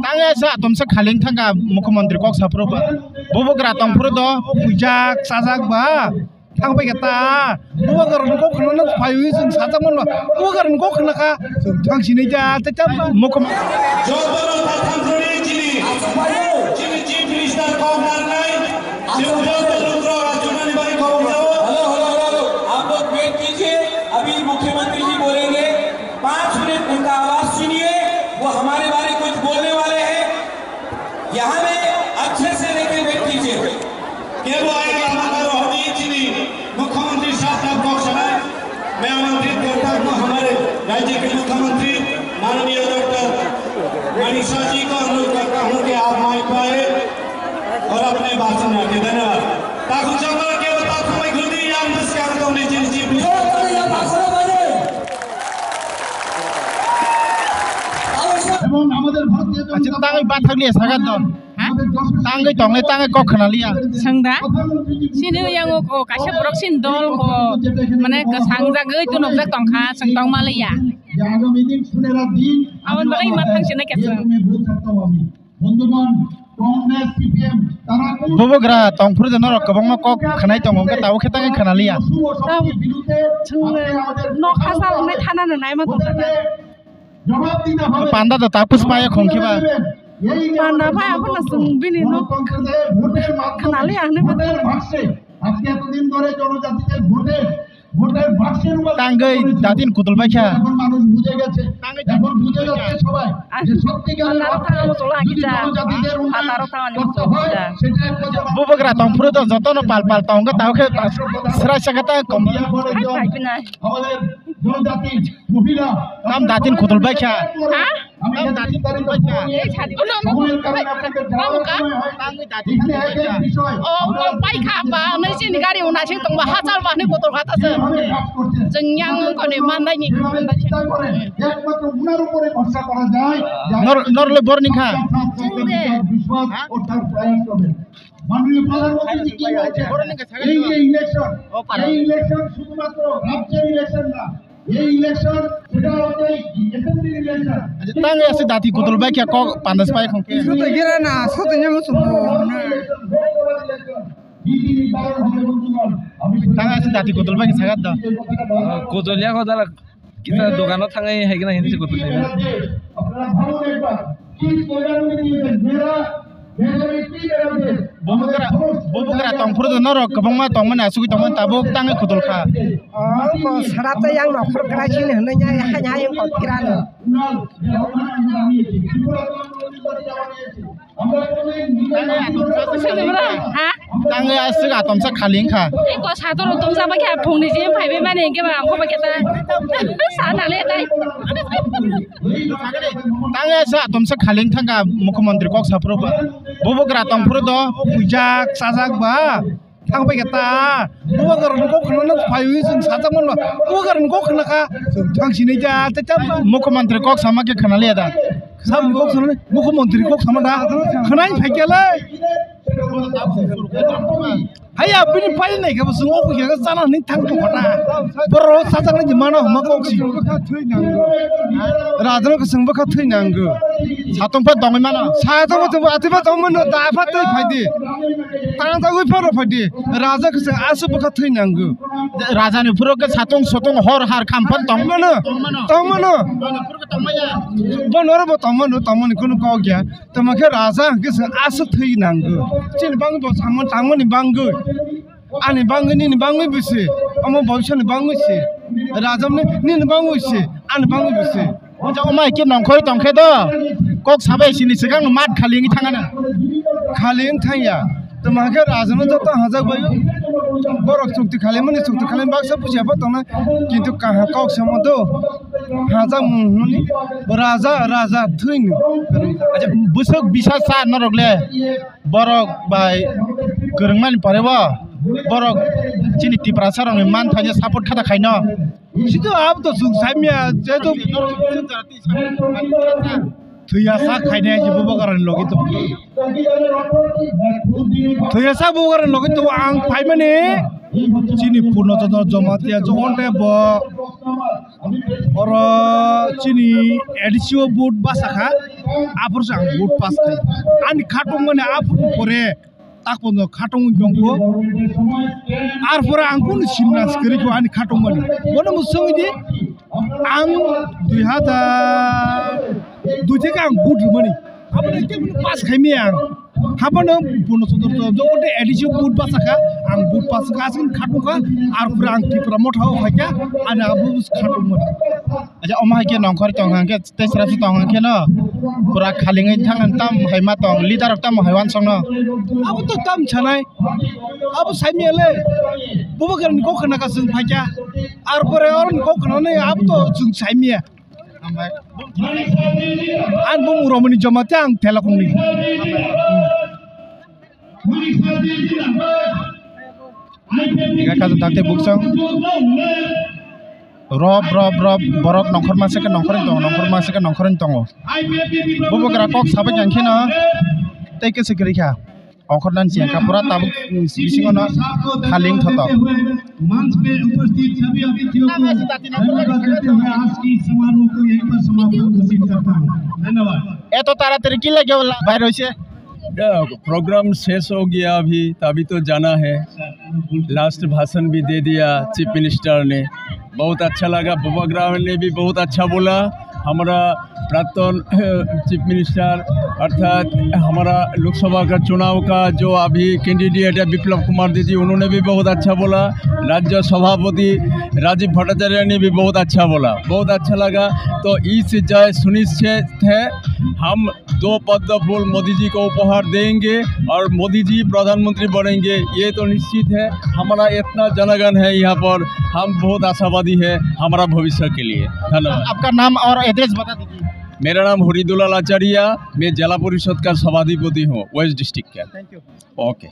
tange sa tomsa khaling thanga mukhyamantri kok sapro ba bobogra tongpro do pujak sajak ba thangbai gata bobogra kok khana phayu jing sajak mon ba bobogra kok khana ka thangsinai ja ta mukhyamantri jodoro thamproni chini chief minister kok narnai आप लोग wait कीजिए अभी मुख्यमंत्री जी बोलेंगे 5 minute उनका आवाज सुनिए वो हमारे बारे कुछ बोलने वाले हैं यहाँ में अच्छे से लेके वेट कीजिए मुख्यमंत्री साहब मैं आमंत्रित करता हूँ हमारे राज्य के मुख्यमंत्री माननीय डॉक्टर मनीषा जी को अनुरोध करता हूँ कि आप माइक पाए और अपने भाषण रखें। धन्यवाद। tangai bathagli sagat don tangai tongle tangai kok khana liya sangda sini yang ko kaisa borok sin dol ko mane sangja gei tu nobjak tongkha sangtong malaya awan bagai mathang sina kesang bobogra tongpur jonor kobongma kok khanai tongom ka taw khetangai khana liya no khasal nai thana nai ma tongta panda to tapus paya khongkiba panda paya apna sungbini no khanali ahne bata আজকে এতদিন ধরে জনজাতিদের ভোটের ভাষের উপর টাঙ্গাই দাদিন কুতুল বাইখা মানুষ বুঝে গেছে এখন বুঝে যাচ্ছে সবাই যে সত্যিকারের জনজাতিদের bobogra tongpur do jotono pal tonga tawke sra sagata kom আমাদের জনজাতি মহিলা নাম দাদিন কুতুল বাইখা আমি দাদিন কুতুল বাইখা এই ছাদি ও বাইখা ba nei sin gari una sing tong ba hajar ba ni kutul khata se jengyang ko ni mandai ni একমাত্র উনার উপরে ভরসা করা যায় নরলে বর্নি খা বিশ্বাস ও তার প্রয়াস করবে মাননীয় প্রধানমন্ত্রী কি বলছে এই যে ইলেকশন শুধুমাত্র রাজ্যের ইলেকশন না এই ইলেকশন সেটা হচ্ছে SMP election tangai asi dati kutul baikha kok pandas pai khongke soto gira na soto nyam sumo tangai asi dati kutul baikha sagat do kutulia ko dala kita dogano thangai haigina hindi se kutul আপনারা ভালো দেখবা কি programme দিয়েছেন মেরা bobogra tongpur do nor kobongma tongmana asugui tongman tabuk tangai kutul kha ko sarata yang nokor krasin hanya hanya yang ko kirana tangai asug atomsa khaling kha ko sador tongsa ba kha phongni je phaibe mane ke ba ko ba keta sana le dai tangai asa atomsa khaling thanga mukhyamantri kok sapro ba bobogra tongpur do pujak sajak ba thangbai gata bobogra kok khana phayu jing sajak mon ba bobogra kok khana ka thangsinai ja ta mukhyamantri kok samake khana liya da sam kok khana mukhyamantri kok samada khanai phaikela haya bini pai nai ka busung oku ya sana ni thang ko kota boro sajak ni mana homa koksi radno ka sangba ka thai nang go satong pa dong mana satong to atiba dong man da fa tai phaidi tang ta goi paro phaidi raja ka sang asu ba ka thai nang go raja ni puro ka satong sotong hor har khampan dong mana puro ka dong maya bonor ba dong man kono ka gya tamake raja ka sang asu thai nang go chin bang bo samon tangmon ni bang go ani bangni ni bangui bise amo bhavisya ni bangui se rajam ni bangui se ani bangui bise jang mai ke nongkhoi tongkhe do kok sabai sini sigang mat khaling thangana khaling thaya tamake rajam jota hajak bayu borok chukti khalimani chukti khalim baksa pusia patona kintu kaha kok samodo hajak muni raja thuin acha busuk bisa sa norogle borok bai gorengman pareba borok chini tiprasar ni man thanya support khata khaino situ ab to sung samya je to thuya sa khaine je bobogaran logi to thuya sa bobogaran logi to ang phai mane chini purno jodor jamatia jonte bo or chini adisio boot basakha offer से vote पास खाई आनी खाटों मने offer परे tak pono khatong jongko ar pora angkun simnas keri ko ani khatong mani bono musong di ang 2002 থেকে ang good mani apne ke pas khaimi ang habano bono sodor to jokote edisi good pas ka ang good pas ka asin khatong ka ar pora ang ti pora mothao phaka ani abu khatong mani aja oma ke nongkhor tong hang ke tesra si tong hang ke no pura khalingai thangan tam haima tong leader tam haiwan song no abu to tam chanai abu saimiale bubu kan ko khana ka sung phaka ar pore oron ko khana ne abu to sung saimia amai an bum romani jamate ang telakong ni Ika kazu takte buksang rob borok nongkhor mase ka nongkhorin tongo bobo gra kok sabe jangkhena tei ke sikri kha ongkhor nan siang ka pura tab bisingo na khaling thoto मंच पे उपस्थित सभी अतिथियों को धन्यवाद देते हुए आज की समारोह को यहीं पर समाप्त घोषित करता हूँ धन्यवाद eto taratari ki lage bair hoise programme शेष हो गया अभी तो जाना है लास्ट भाषण भी दे दिया चीफ मिनिस्टर ने बहुत अच्छा लगा बुबाग्राम ने भी बहुत अच्छा बोला हमारा प्राक्तन चीफ मिनिस्टर अर्थात हमारा लोकसभा का चुनाव का जो अभी कैंडिडेट है विप्लव कुमार दीदी उन्होंने भी बहुत अच्छा बोला राज्य सभापति राजीव भट्टाचार्य ने भी बहुत अच्छा बोला बहुत अच्छा लगा तो इस जय सुनिश्चित है हम 2 पद्म फूल मोदी जी को उपहार देंगे और मोदी जी प्रधानमंत्री बनेंगे ये तो निश्चित है हमारा इतना जनगण है यहाँ पर हम बहुत आशावादी है हमारा भविष्य के लिए धन्यवाद आपका नाम और एड्रेस बता दीजिए मेरा नाम हरिदुलाल आचार्य मैं जिला परिषद का सभाधिपति हूँ वेस्ट डिस्ट्रिक्ट का थैंक यू ओके